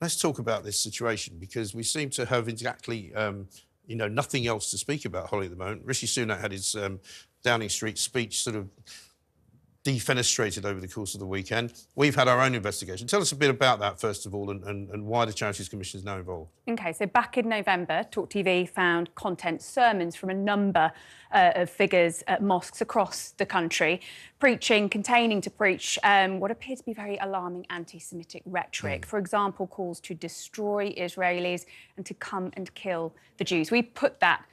Let's talk about this situation, because we seem to have exactly, nothing else to speak about, Holly, at the moment. Rishi Sunak had his Downing Street speech sort of defenestrated over the course of the weekend. We've had our own investigation. Tell us a bit about that, first of all, and why the Charities Commission is now involved. OK, so back in November, TalkTV found content sermons from a number of figures at mosques across the country, containing to preach what appeared to be very alarming anti-Semitic rhetoric. For example, calls to destroy Israelis and to come and kill the Jews. We put that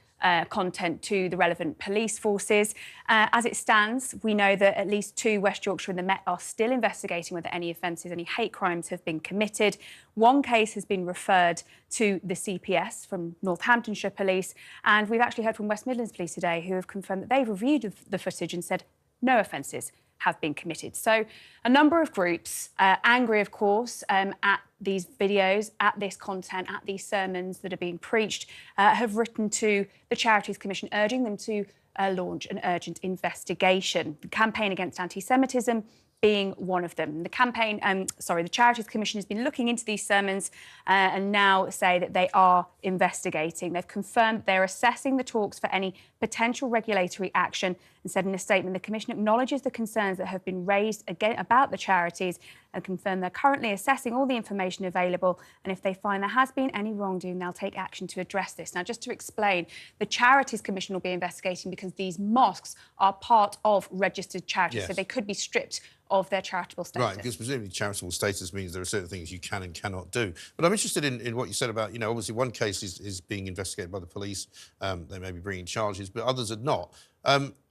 content to the relevant police forces. As it stands, we know that at least 2 West Yorkshire and the Met are still investigating whether any offences, any hate crimes have been committed. One case has been referred to the CPS from Northamptonshire Police, and we've actually heard from West Midlands Police today, who have confirmed that they've reviewed the footage and said no offences have been committed. So a number of groups, angry, of course, at these videos, at this content, at these sermons that are being preached, have written to the Charities Commission urging them to launch an urgent investigation. The campaign against anti-Semitism being one of them. The Charities Commission has been looking into these sermons and now say that they are investigating. They've confirmed they're assessing the talks for any potential regulatory action and said in a statement the Commission acknowledges the concerns that have been raised again about the charities and confirmed they're currently assessing all the information available, and if they find there has been any wrongdoing, they'll take action to address this. Now, just to explain, the Charities Commission will be investigating because these mosques are part of registered charities, so they could be stripped of their charitable status. Right, because presumably charitable status means there are certain things you can and cannot do. But I'm interested in what you said about, obviously one case is being investigated by the police. They may be bringing charges, but others are not.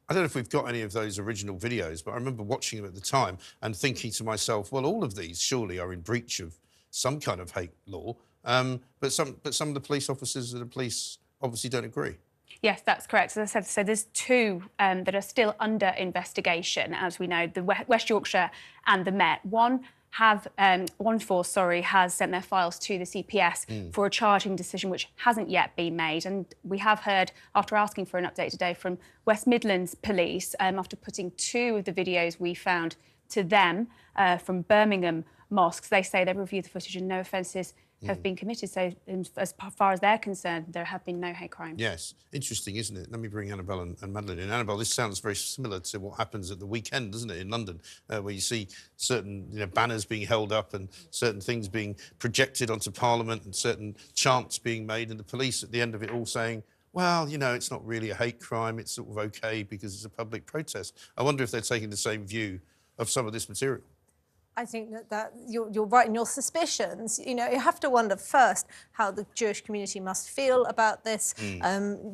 I don't know if we've got any of those original videos, but I remember watching them at the time and thinking to myself, well, all of these surely are in breach of some kind of hate law. But some of the police officers and the police obviously don't agree. Yes, that's correct. As I said, so there's 2 that are still under investigation, as we know, the West Yorkshire and the Met. One force has sent their files to the CPS for a charging decision which hasn't yet been made. And we have heard, after asking for an update today from West Midlands Police, after putting 2 of the videos we found to them from Birmingham mosques, they say they've reviewed the footage and no offences have been committed. So as far as they're concerned, there have been no hate crimes. Yes. Interesting, isn't it? Let me bring Annabelle and Madeline in. Annabelle, this sounds very similar to what happens at the weekend, doesn't it, in London, where you see certain banners being held up and certain things being projected onto Parliament and certain chants being made, and the police at the end of it all saying, well, it's not really a hate crime, it's sort of OK because it's a public protest. I wonder if they're taking the same view of some of this material. I think that you're right in your suspicions. You have to wonder first how the Jewish community must feel about this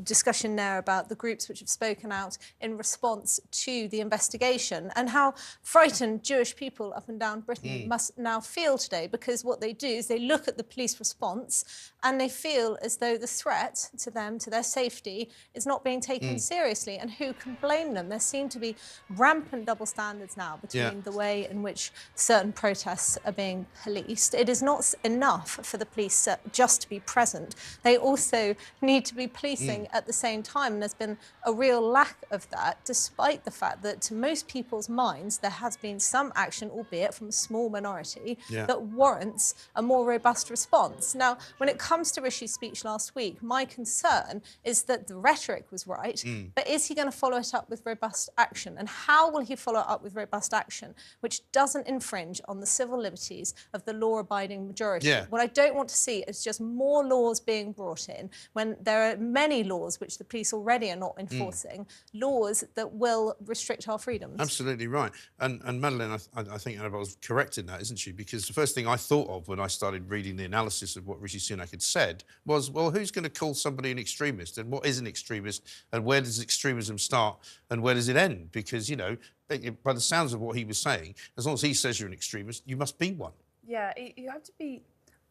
discussion there about the groups which have spoken out in response to the investigation, and how frightened Jewish people up and down Britain must now feel today, because what they do is they look at the police response and they feel as though the threat to them, to their safety, is not being taken seriously. And who can blame them? There seem to be rampant double standards now between the way in which certain protests are being policed. It is not enough for the police just to be present. They also need to be policing at the same time. And there's been a real lack of that, despite the fact that to most people's minds, there has been some action, albeit from a small minority, that warrants a more robust response. Now, when it comes to Rishi's speech last week, my concern is that the rhetoric was right, but is he going to follow it up with robust action? And how will he follow it up with robust action, which doesn't infringe on the civil liberties of the law-abiding majority? What I don't want to see is just more laws being brought in when there are many laws which the police already are not enforcing, laws that will restrict our freedoms. Absolutely right. And Madeline, I think Annabelle's correct in that, isn't she? Because the first thing I thought of when I started reading the analysis of what Rishi Sunak had said was, well, who's going to call somebody an extremist, and what is an extremist, and where does extremism start and where does it end? Because, by the sounds of what he was saying, as long as he says you're an extremist, you must be one. Yeah, you have to be,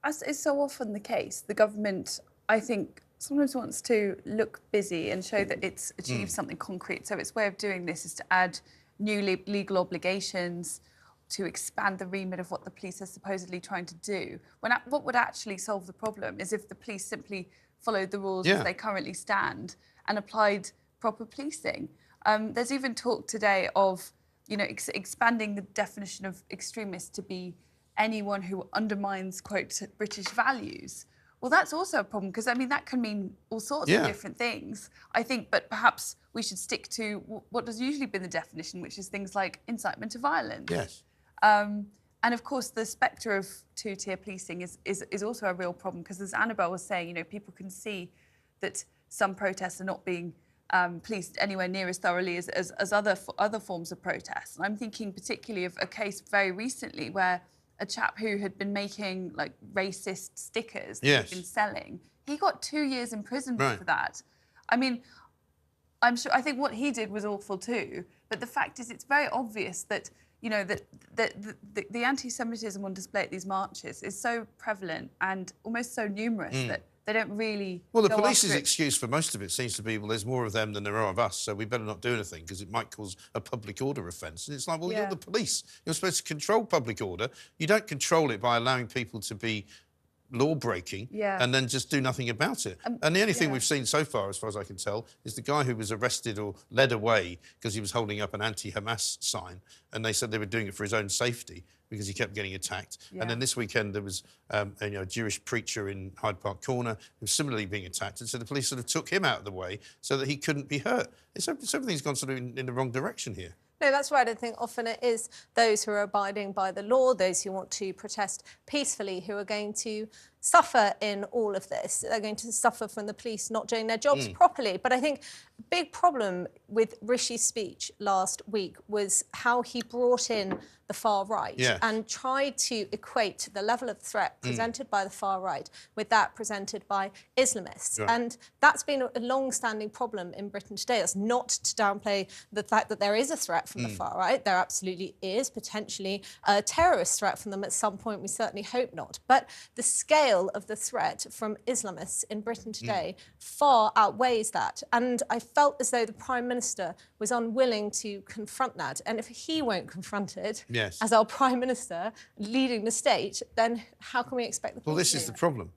as is so often the case, the government, I think, sometimes wants to look busy and show that it's achieved something concrete. So its way of doing this is to add new legal obligations, to expand the remit of what the police are supposedly trying to do. What would actually solve the problem is if the police simply followed the rules as they currently stand and applied proper policing. There's even talk today of, expanding the definition of extremist to be anyone who undermines, quote, British values. Well, that's also a problem, because, I mean, that can mean all sorts of different things, I think, but perhaps we should stick to what has usually been the definition, which is things like incitement to violence. Yes. And of course, the spectre of two-tier policing is also a real problem, because, as Annabelle was saying, you know, people can see that some protests are not being policed anywhere near as thoroughly as other forms of protest. And I'm thinking particularly of a case very recently where a chap who had been making like racist stickers that he'd been selling, he got 2 years imprisonment for that. I mean, I think what he did was awful too, but the fact is it's very obvious that, you know, that the anti-Semitism on display at these marches is so prevalent and almost so numerous that they don't really. Well, the police's excuse for most of it seems to be, well, there's more of them than there are of us, so we better not do anything because it might cause a public order offence. And it's like, well, you're the police. You're supposed to control public order. You don't control it by allowing people to be law-breaking and then just do nothing about it. And the only thing we've seen so far as I can tell, is the guy who was arrested or led away because he was holding up an anti-Hamas sign, and they said they were doing it for his own safety because he kept getting attacked. And then this weekend there was a Jewish preacher in Hyde Park Corner who was similarly being attacked, and so the police sort of took him out of the way so that he couldn't be hurt. So everything's gone sort of in the wrong direction here. No, that's right. I think often it is those who are abiding by the law, those who want to protest peacefully, who are going to suffer in all of this. They're going to suffer from the police not doing their jobs properly. But I think a big problem with Rishi's speech last week was how he brought in the far right and tried to equate the level of threat presented by the far right with that presented by Islamists. And that's been a long-standing problem in Britain today. That's not to downplay the fact that there is a threat from the far right. There absolutely is potentially a terrorist threat from them at some point. We certainly hope not. But the scale of the threat from Islamists in Britain today far outweighs that. And I felt as though the Prime Minister was unwilling to confront that. And if he won't confront it, as our Prime Minister leading the state, then how can we expect the police Well, this is the problem.